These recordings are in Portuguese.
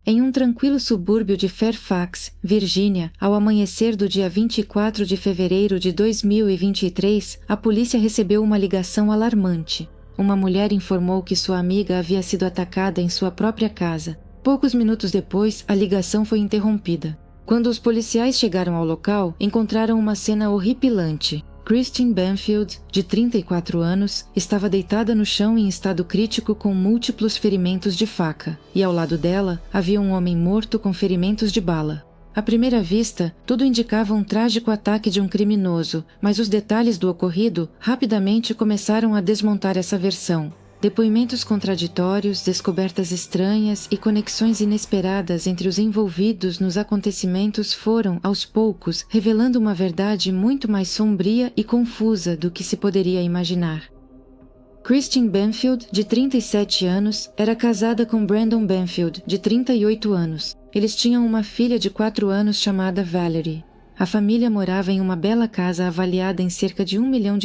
Em um tranquilo subúrbio de Fairfax, Virgínia, ao amanhecer do dia 24 de fevereiro de 2023, a polícia recebeu uma ligação alarmante. Uma mulher informou que sua amiga havia sido atacada em sua própria casa. Poucos minutos depois, a ligação foi interrompida. Quando os policiais chegaram ao local, encontraram uma cena horripilante. Christine Banfield, de 34 anos, estava deitada no chão em estado crítico com múltiplos ferimentos de faca, e ao lado dela havia um homem morto com ferimentos de bala. À primeira vista, tudo indicava um trágico ataque de um criminoso, mas os detalhes do ocorrido rapidamente começaram a desmontar essa versão. Depoimentos contraditórios, descobertas estranhas e conexões inesperadas entre os envolvidos nos acontecimentos foram, aos poucos, revelando uma verdade muito mais sombria e confusa do que se poderia imaginar. Christine Banfield, de 37 anos, era casada com Brandon Banfield, de 38 anos. Eles tinham uma filha de 4 anos chamada Valerie. A família morava em uma bela casa avaliada em cerca de $1 milhão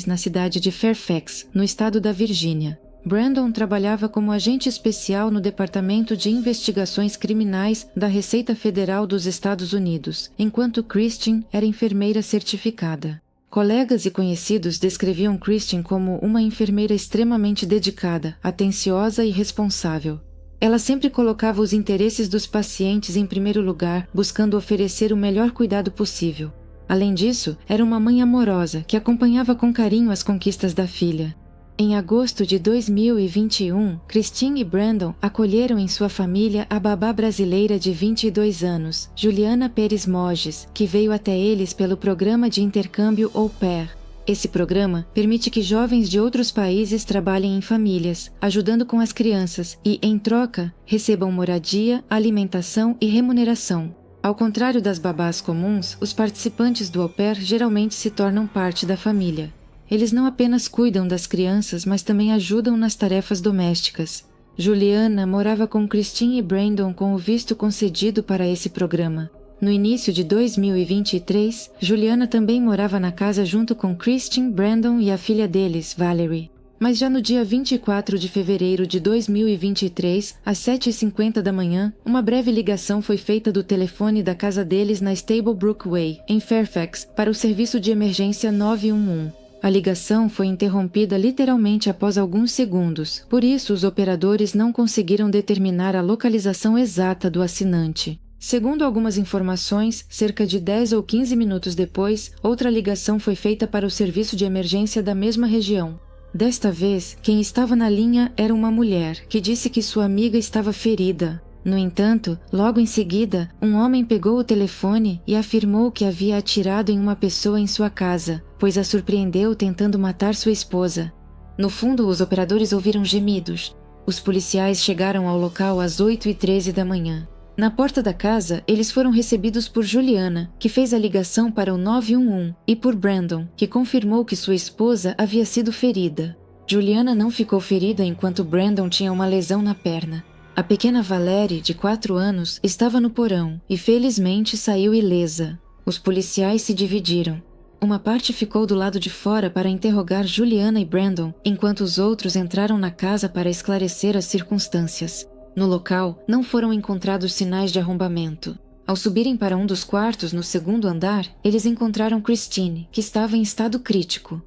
na cidade de Fairfax, no estado da Virgínia. Brandon trabalhava como agente especial no Departamento de Investigações Criminais da Receita Federal dos Estados Unidos, enquanto Christine era enfermeira certificada. Colegas e conhecidos descreviam Christine como uma enfermeira extremamente dedicada, atenciosa e responsável. Ela sempre colocava os interesses dos pacientes em primeiro lugar, buscando oferecer o melhor cuidado possível. Além disso, era uma mãe amorosa que acompanhava com carinho as conquistas da filha. Em agosto de 2021, Christine e Brandon acolheram em sua família a babá brasileira de 22 anos, Juliana Pérez Moges, que veio até eles pelo programa de intercâmbio Au Pair. Esse programa permite que jovens de outros países trabalhem em famílias, ajudando com as crianças e, em troca, recebam moradia, alimentação e remuneração. Ao contrário das babás comuns, os participantes do Au Pair geralmente se tornam parte da família. Eles não apenas cuidam das crianças, mas também ajudam nas tarefas domésticas. Juliana morava com Christine e Brandon com o visto concedido para esse programa. No início de 2023, Juliana também morava na casa junto com Christine, Brandon e a filha deles, Valerie. Mas já no dia 24 de fevereiro de 2023, às 7h50 da manhã, uma breve ligação foi feita do telefone da casa deles na Stablebrook Way, em Fairfax, para o serviço de emergência 911. A ligação foi interrompida literalmente após alguns segundos, por isso os operadores não conseguiram determinar a localização exata do assinante. Segundo algumas informações, cerca de 10 ou 15 minutos depois, outra ligação foi feita para o serviço de emergência da mesma região. Desta vez, quem estava na linha era uma mulher, que disse que sua amiga estava ferida. No entanto, logo em seguida, um homem pegou o telefone e afirmou que havia atirado em uma pessoa em sua casa, pois a surpreendeu tentando matar sua esposa. No fundo, os operadores ouviram gemidos. Os policiais chegaram ao local às 8h13 da manhã. Na porta da casa, eles foram recebidos por Juliana, que fez a ligação para o 911, e por Brandon, que confirmou que sua esposa havia sido ferida. Juliana não ficou ferida enquanto Brandon tinha uma lesão na perna. A pequena Valerie, de 4 anos, estava no porão e felizmente saiu ilesa. Os policiais se dividiram. Uma parte ficou do lado de fora para interrogar Juliana e Brandon, enquanto os outros entraram na casa para esclarecer as circunstâncias. No local, não foram encontrados sinais de arrombamento. Ao subirem para um dos quartos no segundo andar, eles encontraram Christine, que estava em estado crítico.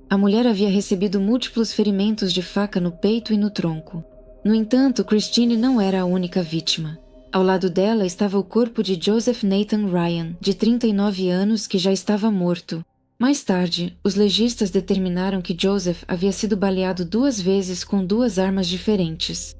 A mulher havia recebido múltiplos ferimentos de faca no peito e no tronco. No entanto, Christine não era a única vítima. Ao lado dela estava o corpo de Joseph Nathan Ryan, de 39 anos, que já estava morto. Mais tarde, os legistas determinaram que Joseph havia sido baleado 2 vezes com 2 armas diferentes.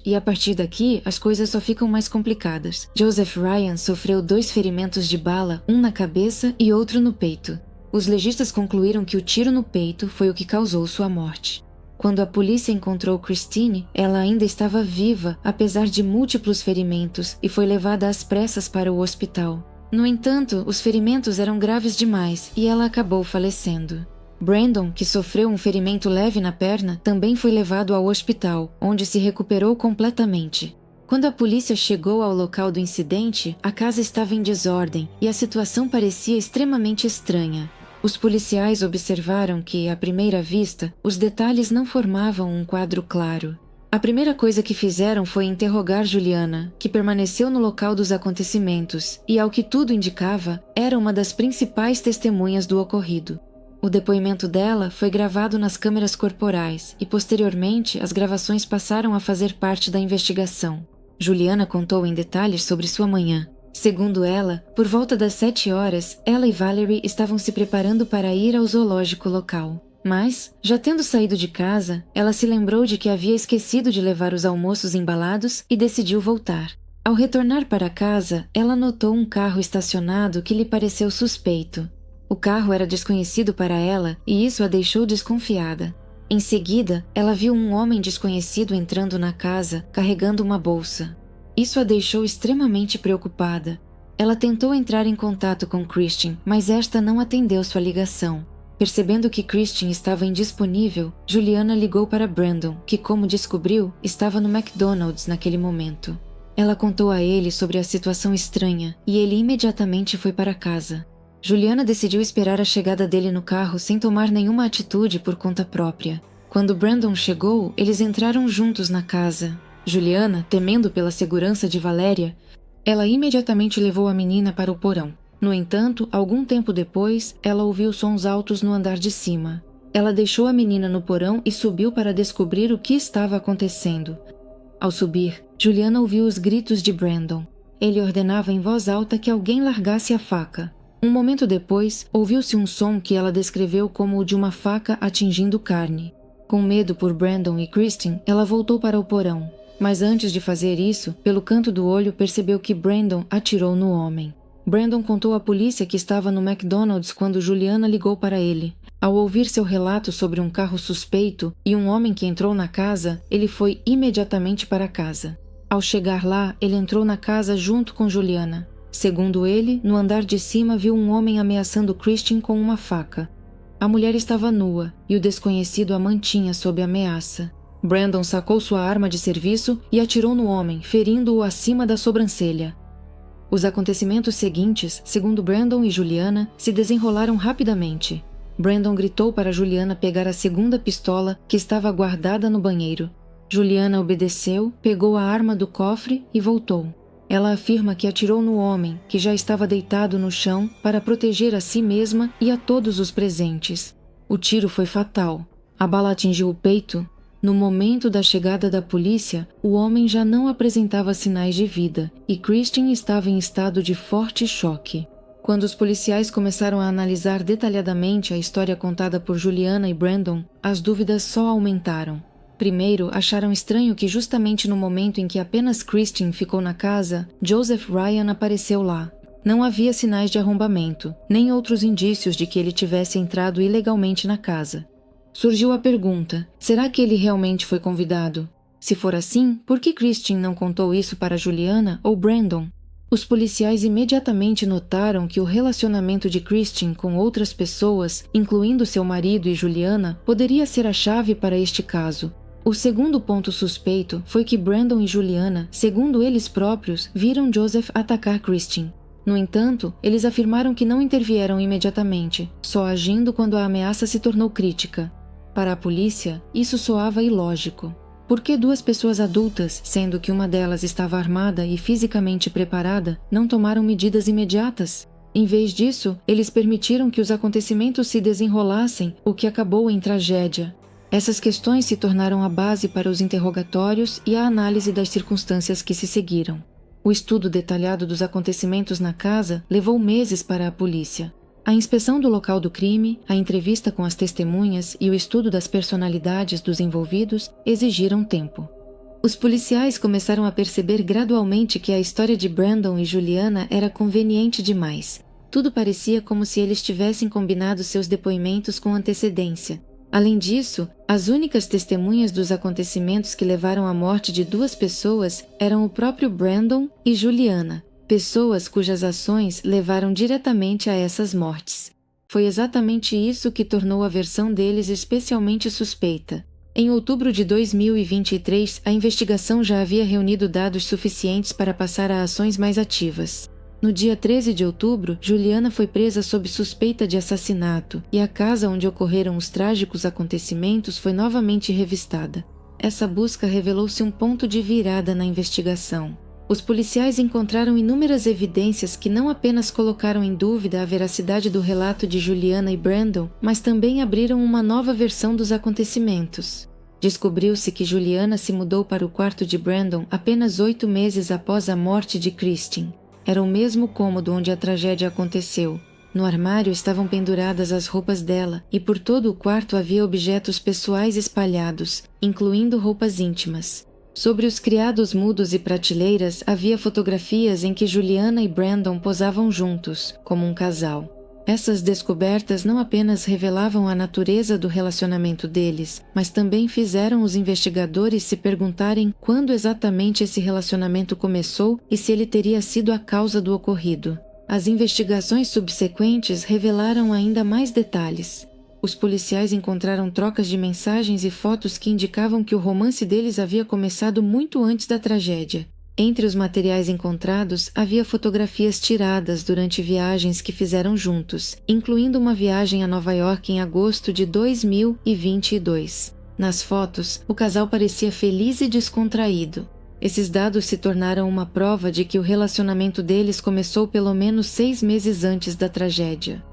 E a partir daqui, as coisas só ficam mais complicadas. Joseph Ryan sofreu 2 ferimentos de bala, um na cabeça e outro no peito. Os legistas concluíram que o tiro no peito foi o que causou sua morte. Quando a polícia encontrou Christine, ela ainda estava viva, apesar de múltiplos ferimentos, e foi levada às pressas para o hospital. No entanto, os ferimentos eram graves demais e ela acabou falecendo. Brandon, que sofreu um ferimento leve na perna, também foi levado ao hospital, onde se recuperou completamente. Quando a polícia chegou ao local do incidente, a casa estava em desordem e a situação parecia extremamente estranha. Os policiais observaram que, à primeira vista, os detalhes não formavam um quadro claro. A primeira coisa que fizeram foi interrogar Juliana, que permaneceu no local dos acontecimentos e, ao que tudo indicava, era uma das principais testemunhas do ocorrido. O depoimento dela foi gravado nas câmeras corporais e, posteriormente, as gravações passaram a fazer parte da investigação. Juliana contou em detalhes sobre sua manhã. Segundo ela, por volta das 7 horas, ela e Valerie estavam se preparando para ir ao zoológico local. Mas, já tendo saído de casa, ela se lembrou de que havia esquecido de levar os almoços embalados e decidiu voltar. Ao retornar para casa, ela notou um carro estacionado que lhe pareceu suspeito. O carro era desconhecido para ela e isso a deixou desconfiada. Em seguida, ela viu um homem desconhecido entrando na casa, carregando uma bolsa. Isso a deixou extremamente preocupada. Ela tentou entrar em contato com Christian, mas esta não atendeu sua ligação. Percebendo que Christian estava indisponível, Juliana ligou para Brandon, que, como descobriu, estava no McDonald's naquele momento. Ela contou a ele sobre a situação estranha e ele imediatamente foi para casa. Juliana decidiu esperar a chegada dele no carro sem tomar nenhuma atitude por conta própria. Quando Brandon chegou, eles entraram juntos na casa. Juliana, temendo pela segurança de Valéria, ela imediatamente levou a menina para o porão. No entanto, algum tempo depois, ela ouviu sons altos no andar de cima. Ela deixou a menina no porão e subiu para descobrir o que estava acontecendo. Ao subir, Juliana ouviu os gritos de Brandon. Ele ordenava em voz alta que alguém largasse a faca. Um momento depois, ouviu-se um som que ela descreveu como o de uma faca atingindo carne. Com medo por Brandon e Christine, ela voltou para o porão. Mas antes de fazer isso, pelo canto do olho percebeu que Brandon atirou no homem. Brandon contou à polícia que estava no McDonald's quando Juliana ligou para ele. Ao ouvir seu relato sobre um carro suspeito e um homem que entrou na casa, ele foi imediatamente para casa. Ao chegar lá, ele entrou na casa junto com Juliana. Segundo ele, no andar de cima viu um homem ameaçando Christian com uma faca. A mulher estava nua e o desconhecido a mantinha sob ameaça. Brandon sacou sua arma de serviço e atirou no homem, ferindo-o acima da sobrancelha. Os acontecimentos seguintes, segundo Brandon e Juliana, se desenrolaram rapidamente. Brandon gritou para Juliana pegar a segunda pistola que estava guardada no banheiro. Juliana obedeceu, pegou a arma do cofre e voltou. Ela afirma que atirou no homem, que já estava deitado no chão, para proteger a si mesma e a todos os presentes. O tiro foi fatal. A bala atingiu o peito. No momento da chegada da polícia, o homem já não apresentava sinais de vida e Christian estava em estado de forte choque. Quando os policiais começaram a analisar detalhadamente a história contada por Juliana e Brandon, as dúvidas só aumentaram. Primeiro, acharam estranho que justamente no momento em que apenas Christian ficou na casa, Joseph Ryan apareceu lá. Não havia sinais de arrombamento, nem outros indícios de que ele tivesse entrado ilegalmente na casa. Surgiu a pergunta, será que ele realmente foi convidado? Se for assim, por que Christian não contou isso para Juliana ou Brandon? Os policiais imediatamente notaram que o relacionamento de Christian com outras pessoas, incluindo seu marido e Juliana, poderia ser a chave para este caso. O segundo ponto suspeito foi que Brandon e Juliana, segundo eles próprios, viram Joseph atacar Christian. No entanto, eles afirmaram que não intervieram imediatamente, só agindo quando a ameaça se tornou crítica. Para a polícia, isso soava ilógico. Por que duas pessoas adultas, sendo que uma delas estava armada e fisicamente preparada, não tomaram medidas imediatas? Em vez disso, eles permitiram que os acontecimentos se desenrolassem, o que acabou em tragédia. Essas questões se tornaram a base para os interrogatórios e a análise das circunstâncias que se seguiram. O estudo detalhado dos acontecimentos na casa levou meses para a polícia. A inspeção do local do crime, a entrevista com as testemunhas e o estudo das personalidades dos envolvidos exigiram tempo. Os policiais começaram a perceber gradualmente que a história de Brandon e Juliana era conveniente demais. Tudo parecia como se eles tivessem combinado seus depoimentos com antecedência. Além disso, as únicas testemunhas dos acontecimentos que levaram à morte de duas pessoas eram o próprio Brandon e Juliana, pessoas cujas ações levaram diretamente a essas mortes. Foi exatamente isso que tornou a versão deles especialmente suspeita. Em outubro de 2023, a investigação já havia reunido dados suficientes para passar a ações mais ativas. No dia 13 de outubro, Juliana foi presa sob suspeita de assassinato e a casa onde ocorreram os trágicos acontecimentos foi novamente revistada. Essa busca revelou-se um ponto de virada na investigação. Os policiais encontraram inúmeras evidências que não apenas colocaram em dúvida a veracidade do relato de Juliana e Brandon, mas também abriram uma nova versão dos acontecimentos. Descobriu-se que Juliana se mudou para o quarto de Brandon apenas 8 meses após a morte de Christine. Era o mesmo cômodo onde a tragédia aconteceu. No armário estavam penduradas as roupas dela e por todo o quarto havia objetos pessoais espalhados, incluindo roupas íntimas. Sobre os criados mudos e prateleiras havia fotografias em que Juliana e Brandon posavam juntos, como um casal. Essas descobertas não apenas revelavam a natureza do relacionamento deles, mas também fizeram os investigadores se perguntarem quando exatamente esse relacionamento começou e se ele teria sido a causa do ocorrido. As investigações subsequentes revelaram ainda mais detalhes. Os policiais encontraram trocas de mensagens e fotos que indicavam que o romance deles havia começado muito antes da tragédia. Entre os materiais encontrados, havia fotografias tiradas durante viagens que fizeram juntos, incluindo uma viagem a Nova York em agosto de 2022. Nas fotos, o casal parecia feliz e descontraído. Esses dados se tornaram uma prova de que o relacionamento deles começou pelo menos 6 meses antes da tragédia.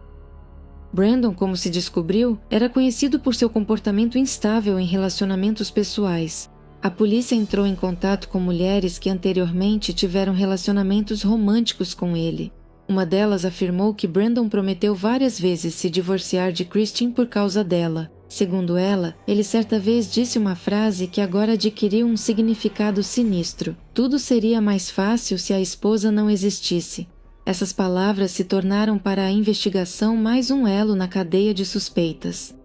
Brandon, como se descobriu, era conhecido por seu comportamento instável em relacionamentos pessoais. A polícia entrou em contato com mulheres que anteriormente tiveram relacionamentos românticos com ele. Uma delas afirmou que Brandon prometeu várias vezes se divorciar de Christine por causa dela. Segundo ela, ele certa vez disse uma frase que agora adquiriu um significado sinistro. Tudo seria mais fácil se a esposa não existisse. Essas palavras se tornaram para a investigação mais um elo na cadeia de suspeitas.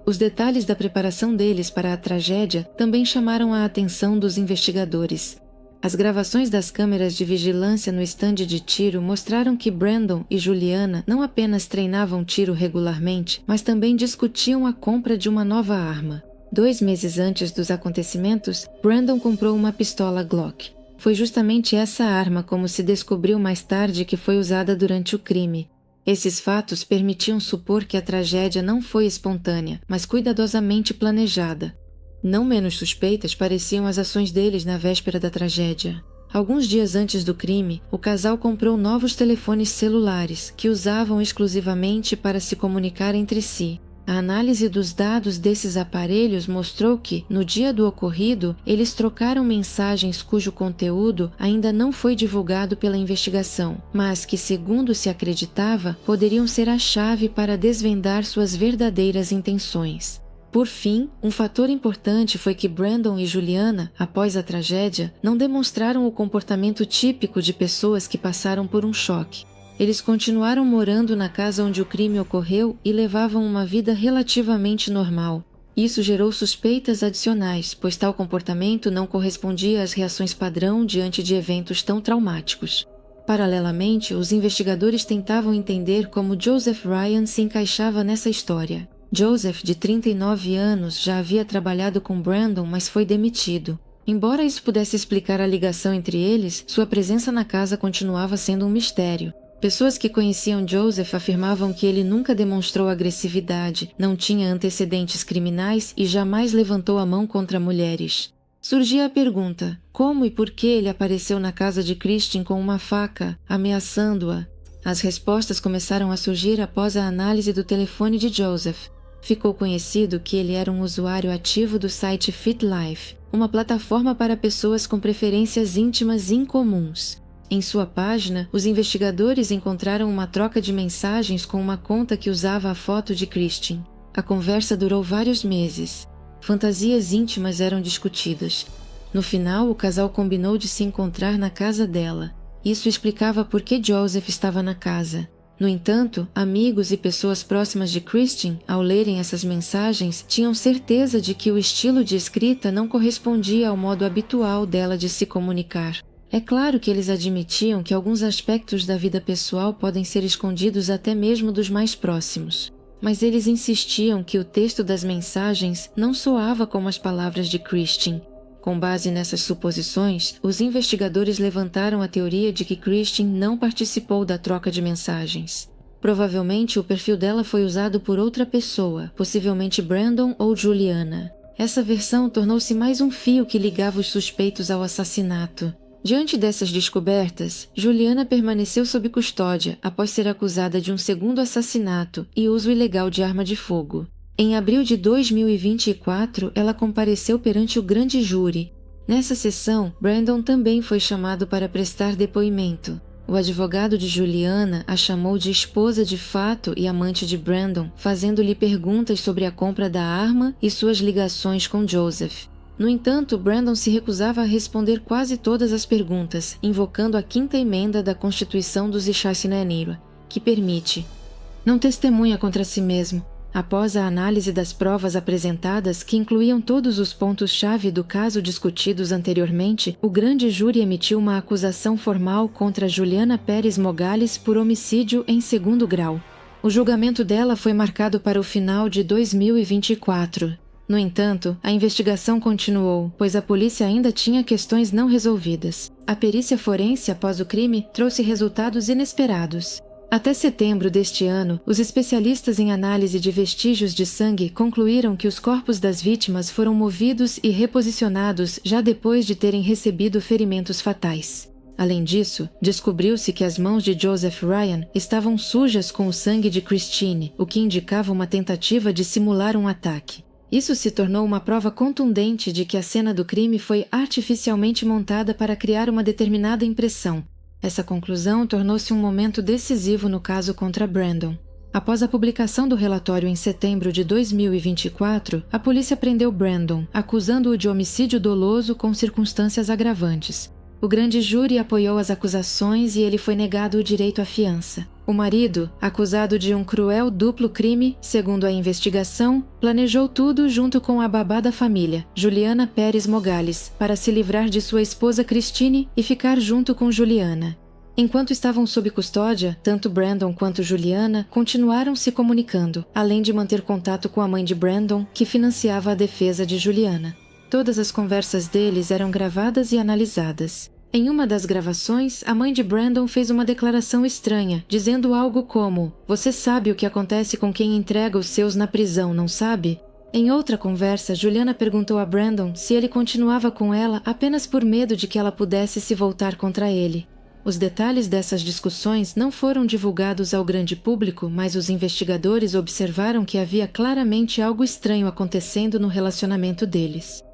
Os detalhes da preparação deles para a tragédia também chamaram a atenção dos investigadores. As gravações das câmeras de vigilância no estande de tiro mostraram que Brandon e Juliana não apenas treinavam tiro regularmente, mas também discutiam a compra de uma nova arma. 2 meses antes dos acontecimentos, Brandon comprou uma pistola Glock. Foi justamente essa arma, como se descobriu mais tarde, que foi usada durante o crime. Esses fatos permitiam supor que a tragédia não foi espontânea, mas cuidadosamente planejada. Não menos suspeitas pareciam as ações deles na véspera da tragédia. Alguns dias antes do crime, o casal comprou novos telefones celulares, que usavam exclusivamente para se comunicar entre si. A análise dos dados desses aparelhos mostrou que, no dia do ocorrido, eles trocaram mensagens cujo conteúdo ainda não foi divulgado pela investigação, mas que, segundo se acreditava, poderiam ser a chave para desvendar suas verdadeiras intenções. Por fim, um fator importante foi que Brandon e Juliana, após a tragédia, não demonstraram o comportamento típico de pessoas que passaram por um choque. Eles continuaram morando na casa onde o crime ocorreu e levavam uma vida relativamente normal. Isso gerou suspeitas adicionais, pois tal comportamento não correspondia às reações padrão diante de eventos tão traumáticos. Paralelamente, os investigadores tentavam entender como Joseph Ryan se encaixava nessa história. Joseph, de 39 anos, já havia trabalhado com Brandon, mas foi demitido. Embora isso pudesse explicar a ligação entre eles, sua presença na casa continuava sendo um mistério. Pessoas que conheciam Joseph afirmavam que ele nunca demonstrou agressividade, não tinha antecedentes criminais e jamais levantou a mão contra mulheres. Surgia a pergunta: como e por que ele apareceu na casa de Christine com uma faca, ameaçando-a? As respostas começaram a surgir após a análise do telefone de Joseph. Ficou conhecido que ele era um usuário ativo do site FitLife, uma plataforma para pessoas com preferências íntimas incomuns. Em sua página, os investigadores encontraram uma troca de mensagens com uma conta que usava a foto de Christine. A conversa durou vários meses. Fantasias íntimas eram discutidas. No final, o casal combinou de se encontrar na casa dela. Isso explicava por que Joseph estava na casa. No entanto, amigos e pessoas próximas de Christine, ao lerem essas mensagens, tinham certeza de que o estilo de escrita não correspondia ao modo habitual dela de se comunicar. É claro que eles admitiam que alguns aspectos da vida pessoal podem ser escondidos até mesmo dos mais próximos. Mas eles insistiam que o texto das mensagens não soava como as palavras de Christine. Com base nessas suposições, os investigadores levantaram a teoria de que Christine não participou da troca de mensagens. Provavelmente o perfil dela foi usado por outra pessoa, possivelmente Brandon ou Juliana. Essa versão tornou-se mais um fio que ligava os suspeitos ao assassinato. Diante dessas descobertas, Juliana permaneceu sob custódia após ser acusada de um segundo assassinato e uso ilegal de arma de fogo. Em abril de 2024, ela compareceu perante o grande júri. Nessa sessão, Brandon também foi chamado para prestar depoimento. O advogado de Juliana a chamou de esposa de fato e amante de Brandon, fazendo-lhe perguntas sobre a compra da arma e suas ligações com Joseph. No entanto, Brandon se recusava a responder quase todas as perguntas, invocando a 5ª emenda da Constituição dos Ixaçinanira, que permite: não testemunha contra si mesmo. Após a análise das provas apresentadas, que incluíam todos os pontos-chave do caso discutidos anteriormente, o grande júri emitiu uma acusação formal contra Juliana Pérez Mogales por homicídio em 2º grau. O julgamento dela foi marcado para o final de 2024. No entanto, a investigação continuou, pois a polícia ainda tinha questões não resolvidas. A perícia forense após o crime trouxe resultados inesperados. Até setembro deste ano, os especialistas em análise de vestígios de sangue concluíram que os corpos das vítimas foram movidos e reposicionados já depois de terem recebido ferimentos fatais. Além disso, descobriu-se que as mãos de Joseph Ryan estavam sujas com o sangue de Christine, o que indicava uma tentativa de simular um ataque. Isso se tornou uma prova contundente de que a cena do crime foi artificialmente montada para criar uma determinada impressão. Essa conclusão tornou-se um momento decisivo no caso contra Brandon. Após a publicação do relatório em setembro de 2024, a polícia prendeu Brandon, acusando-o de homicídio doloso com circunstâncias agravantes. O grande júri apoiou as acusações e ele foi negado o direito à fiança. O marido, acusado de um cruel duplo crime, segundo a investigação, planejou tudo junto com a babá da família, Juliana Pérez Mogales, para se livrar de sua esposa Christine e ficar junto com Juliana. Enquanto estavam sob custódia, tanto Brandon quanto Juliana continuaram se comunicando, além de manter contato com a mãe de Brandon, que financiava a defesa de Juliana. Todas as conversas deles eram gravadas e analisadas. Em uma das gravações, a mãe de Brandon fez uma declaração estranha, dizendo algo como: "Você sabe o que acontece com quem entrega os seus na prisão, não sabe?" Em outra conversa, Juliana perguntou a Brandon se ele continuava com ela apenas por medo de que ela pudesse se voltar contra ele. Os detalhes dessas discussões não foram divulgados ao grande público, mas os investigadores observaram que havia claramente algo estranho acontecendo no relacionamento deles.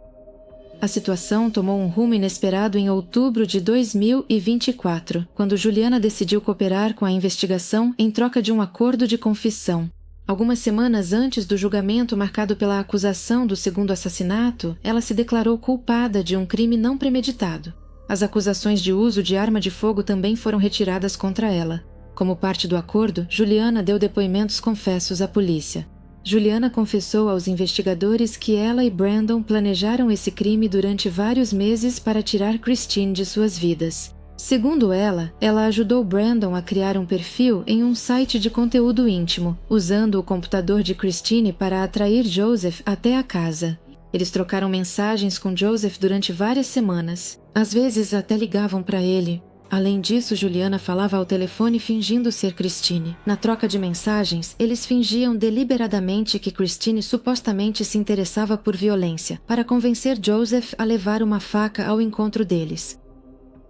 A situação tomou um rumo inesperado em outubro de 2024, quando Juliana decidiu cooperar com a investigação em troca de um acordo de confissão. Algumas semanas antes do julgamento marcado pela acusação do segundo assassinato, ela se declarou culpada de um crime não premeditado. As acusações de uso de arma de fogo também foram retiradas contra ela. Como parte do acordo, Juliana deu depoimentos confessos à polícia. Juliana confessou aos investigadores que ela e Brandon planejaram esse crime durante vários meses para tirar Christine de suas vidas. Segundo ela ajudou Brandon a criar um perfil em um site de conteúdo íntimo, usando o computador de Christine para atrair Joseph até a casa. Eles trocaram mensagens com Joseph durante várias semanas. Às vezes até ligavam para ele. Além disso, Juliana falava ao telefone fingindo ser Christine. Na troca de mensagens, eles fingiam deliberadamente que Christine supostamente se interessava por violência, para convencer Joseph a levar uma faca ao encontro deles.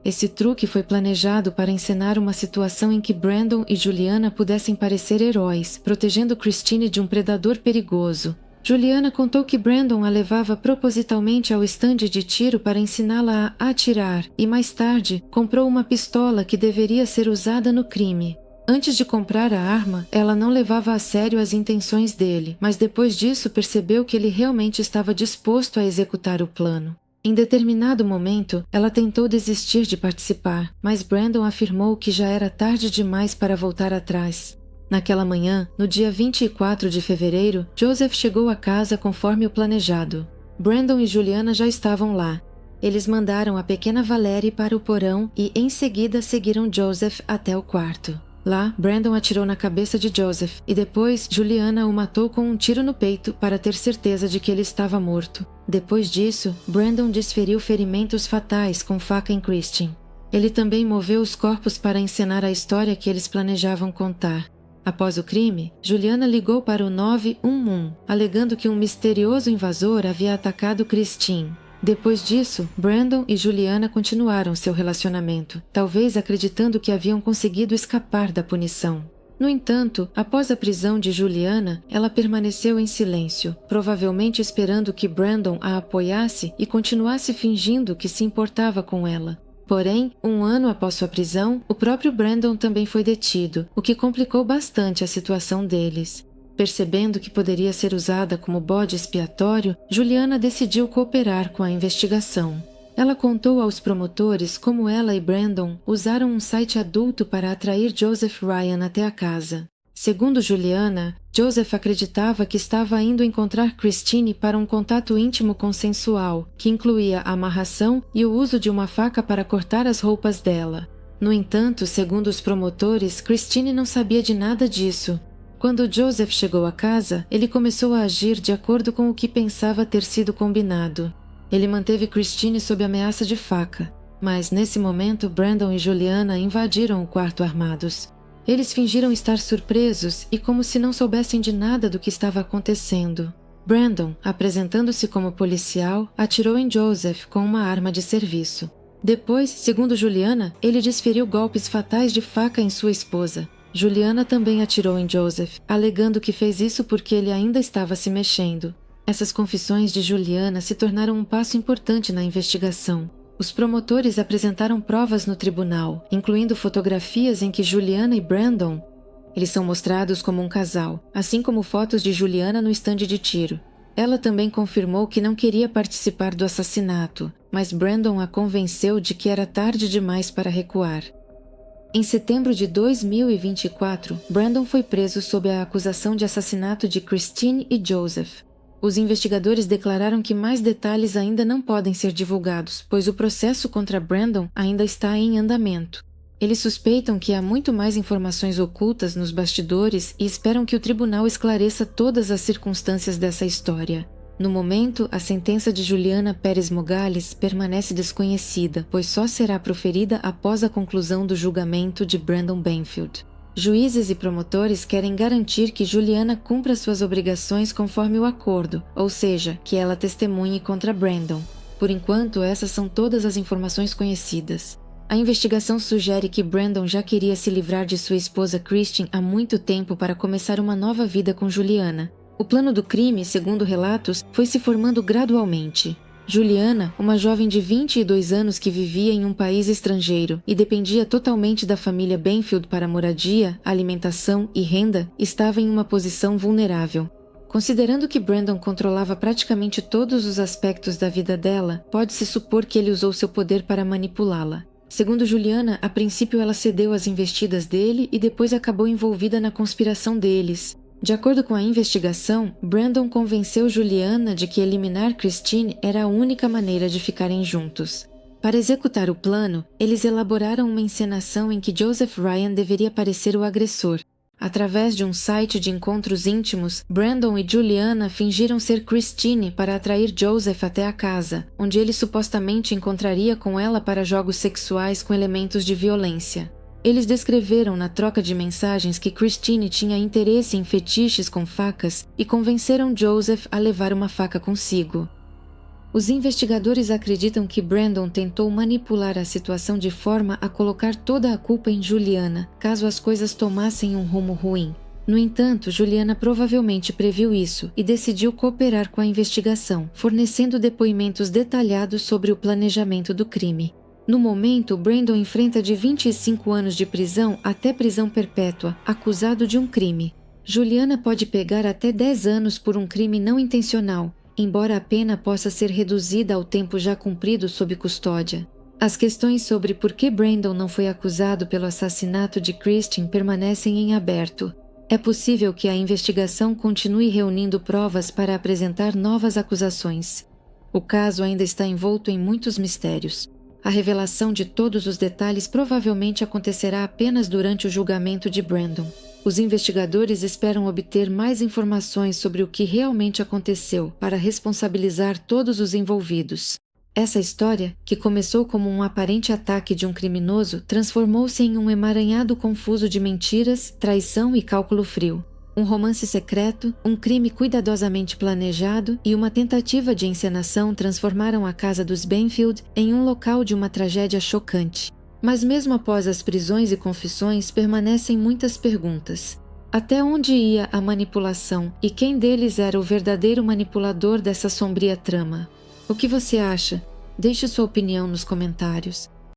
Esse truque foi planejado para encenar uma situação em que Brandon e Juliana pudessem parecer heróis, protegendo Christine de um predador perigoso. Juliana contou que Brandon a levava propositalmente ao estande de tiro para ensiná-la a atirar e, mais tarde, comprou uma pistola que deveria ser usada no crime. Antes de comprar a arma, ela não levava a sério as intenções dele, mas depois disso percebeu que ele realmente estava disposto a executar o plano. Em determinado momento, ela tentou desistir de participar, mas Brandon afirmou que já era tarde demais para voltar atrás. Naquela manhã, no dia 24 de fevereiro, Joseph chegou à casa conforme o planejado. Brandon e Juliana já estavam lá. Eles mandaram a pequena Valerie para o porão e, em seguida, seguiram Joseph até o quarto. Lá, Brandon atirou na cabeça de Joseph e depois Juliana o matou com um tiro no peito para ter certeza de que ele estava morto. Depois disso, Brandon desferiu ferimentos fatais com faca em Christine. Ele também moveu os corpos para encenar a história que eles planejavam contar. Após o crime, Juliana ligou para o 911, alegando que um misterioso invasor havia atacado Christine. Depois disso, Brandon e Juliana continuaram seu relacionamento, talvez acreditando que haviam conseguido escapar da punição. No entanto, após a prisão de Juliana, ela permaneceu em silêncio, provavelmente esperando que Brandon a apoiasse e continuasse fingindo que se importava com ela. Porém, 1 ano após sua prisão, o próprio Brandon também foi detido, o que complicou bastante a situação deles. Percebendo que poderia ser usada como bode expiatório, Juliana decidiu cooperar com a investigação. Ela contou aos promotores como ela e Brandon usaram um site adulto para atrair Joseph Ryan até a casa. Segundo Juliana, Joseph acreditava que estava indo encontrar Christine para um contato íntimo consensual, que incluía a amarração e o uso de uma faca para cortar as roupas dela. No entanto, segundo os promotores, Christine não sabia de nada disso. Quando Joseph chegou à casa, ele começou a agir de acordo com o que pensava ter sido combinado. Ele manteve Christine sob ameaça de faca, mas nesse momento Brandon e Juliana invadiram o quarto armados. Eles fingiram estar surpresos e como se não soubessem de nada do que estava acontecendo. Brandon, apresentando-se como policial, atirou em Joseph com uma arma de serviço. Depois, segundo Juliana, ele desferiu golpes fatais de faca em sua esposa. Juliana também atirou em Joseph, alegando que fez isso porque ele ainda estava se mexendo. Essas confissões de Juliana se tornaram um passo importante na investigação. Os promotores apresentaram provas no tribunal, incluindo fotografias em que Juliana e Brandon, eles são mostrados como um casal, assim como fotos de Juliana no estande de tiro. Ela também confirmou que não queria participar do assassinato, mas Brandon a convenceu de que era tarde demais para recuar. Em setembro de 2024, Brandon foi preso sob a acusação de assassinato de Christine e Joseph. Os investigadores declararam que mais detalhes ainda não podem ser divulgados, pois o processo contra Brandon ainda está em andamento. Eles suspeitam que há muito mais informações ocultas nos bastidores e esperam que o tribunal esclareça todas as circunstâncias dessa história. No momento, a sentença de Juliana Pérez Mogales permanece desconhecida, pois só será proferida após a conclusão do julgamento de Brandon Benfield. Juízes e promotores querem garantir que Juliana cumpra suas obrigações conforme o acordo, ou seja, que ela testemunhe contra Brandon. Por enquanto, essas são todas as informações conhecidas. A investigação sugere que Brandon já queria se livrar de sua esposa Christine há muito tempo para começar uma nova vida com Juliana. O plano do crime, segundo relatos, foi se formando gradualmente. Juliana, uma jovem de 22 anos que vivia em um país estrangeiro e dependia totalmente da família Benfield para moradia, alimentação e renda, estava em uma posição vulnerável. Considerando que Brandon controlava praticamente todos os aspectos da vida dela, pode-se supor que ele usou seu poder para manipulá-la. Segundo Juliana, a princípio ela cedeu às investidas dele e depois acabou envolvida na conspiração deles. De acordo com a investigação, Brandon convenceu Juliana de que eliminar Christine era a única maneira de ficarem juntos. Para executar o plano, eles elaboraram uma encenação em que Joseph Ryan deveria parecer o agressor. Através de um site de encontros íntimos, Brandon e Juliana fingiram ser Christine para atrair Joseph até a casa, onde ele supostamente encontraria com ela para jogos sexuais com elementos de violência. Eles descreveram na troca de mensagens que Christine tinha interesse em fetiches com facas e convenceram Joseph a levar uma faca consigo. Os investigadores acreditam que Brandon tentou manipular a situação de forma a colocar toda a culpa em Juliana, caso as coisas tomassem um rumo ruim. No entanto, Juliana provavelmente previu isso e decidiu cooperar com a investigação, fornecendo depoimentos detalhados sobre o planejamento do crime. No momento, Brandon enfrenta de 25 anos de prisão até prisão perpétua, acusado de um crime. Juliana pode pegar até 10 anos por um crime não intencional, embora a pena possa ser reduzida ao tempo já cumprido sob custódia. As questões sobre por que Brandon não foi acusado pelo assassinato de Christine permanecem em aberto. É possível que a investigação continue reunindo provas para apresentar novas acusações. O caso ainda está envolto em muitos mistérios. A revelação de todos os detalhes provavelmente acontecerá apenas durante o julgamento de Brandon. Os investigadores esperam obter mais informações sobre o que realmente aconteceu para responsabilizar todos os envolvidos. Essa história, que começou como um aparente ataque de um criminoso, transformou-se em um emaranhado confuso de mentiras, traição e cálculo frio. Um romance secreto, um crime cuidadosamente planejado e uma tentativa de encenação transformaram a casa dos Benfield em um local de uma tragédia chocante. Mas mesmo após as prisões e confissões, permanecem muitas perguntas. Até onde ia a manipulação e quem deles era o verdadeiro manipulador dessa sombria trama? O que você acha? Deixe sua opinião nos comentários.